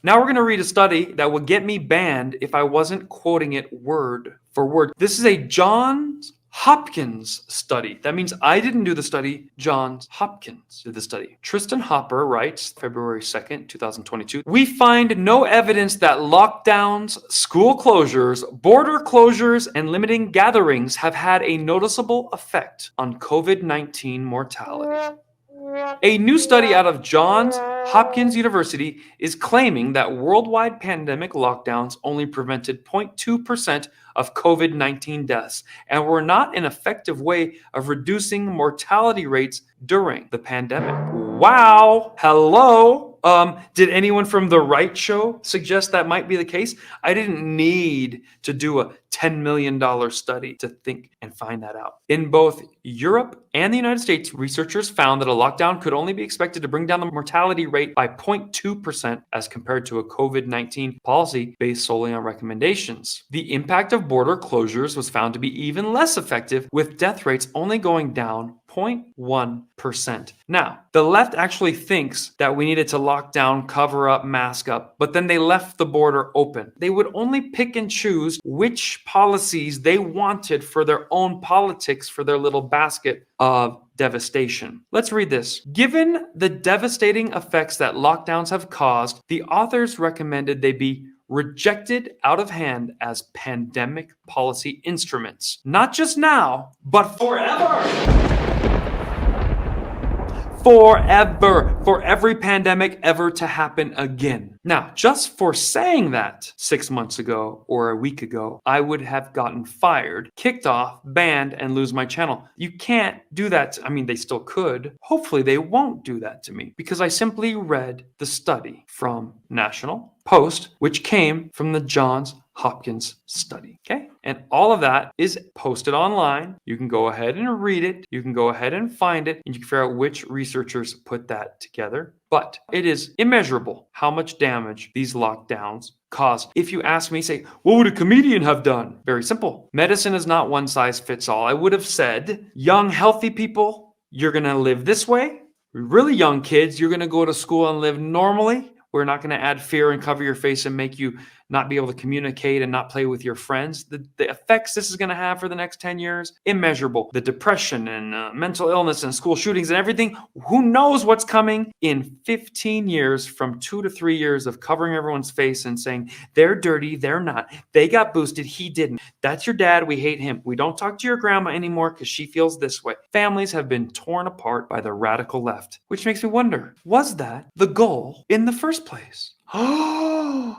Now we're going to read a study that would get me banned if I wasn't quoting it word for word. This is a Johns Hopkins study. That means I didn't do the study. Johns Hopkins did the study. Tristan Hopper writes, February 2nd, 2022, we find no evidence that lockdowns, school closures, border closures, and limiting gatherings have had a noticeable effect on COVID-19 mortality. A new study out of Johns Hopkins University is claiming that worldwide pandemic lockdowns only prevented 0.2% of COVID-19 deaths and were not an effective way of reducing mortality rates during the pandemic. Wow. Hello. Did anyone from the right show suggest that might be the case? I didn't need to do a $10 million study to think and find that out. In both Europe and the United States, researchers found that a lockdown could only be expected to bring down the mortality rate by 0.2% as compared to a COVID-19 policy based solely on recommendations. The impact of border closures was found to be even less effective, with death rates only going down 0.1%. Now, the left actually thinks that we needed to lock down, cover up, mask up, but then they left the border open. They would only pick and choose which policies they wanted for their own politics, for their little basket of devastation. Let's read this. Given the devastating effects that lockdowns have caused, the authors recommended they be rejected out of hand as pandemic policy instruments. Not just now, but forever. Forever, for every pandemic ever to happen again. Now, just for saying that 6 months ago or a week ago, I would have gotten fired, kicked off, banned, and lose my channel. You can't do that. I mean, they still could. Hopefully they won't do that to me because I simply read the study from National Post, which came from the Johns Hopkins study. Okay. And all of that is posted online. You can go ahead and read it. You can go ahead and find it, and you can figure out which researchers put that together. But it is immeasurable how much damage these lockdowns cause. If you ask me, say, what would a comedian have done? Very simple. Medicine is not one size fits all. I would have said, young, healthy people, you're going to live this way. Really young kids, you're going to go to school and live normally. We're not going to add fear and cover your face and make you not be able to communicate and not play with your friends. The effects this is going to have for the next 10 years, immeasurable. The depression and mental illness and school shootings and everything, who knows what's coming in 15 years from 2 to 3 years of covering everyone's face and saying, they're dirty, they're not. They got boosted, he didn't. That's your dad, we hate him. We don't talk to your grandma anymore because she feels this way. Families have been torn apart by the radical left, which makes me wonder, was that the goal in the first place? Oh,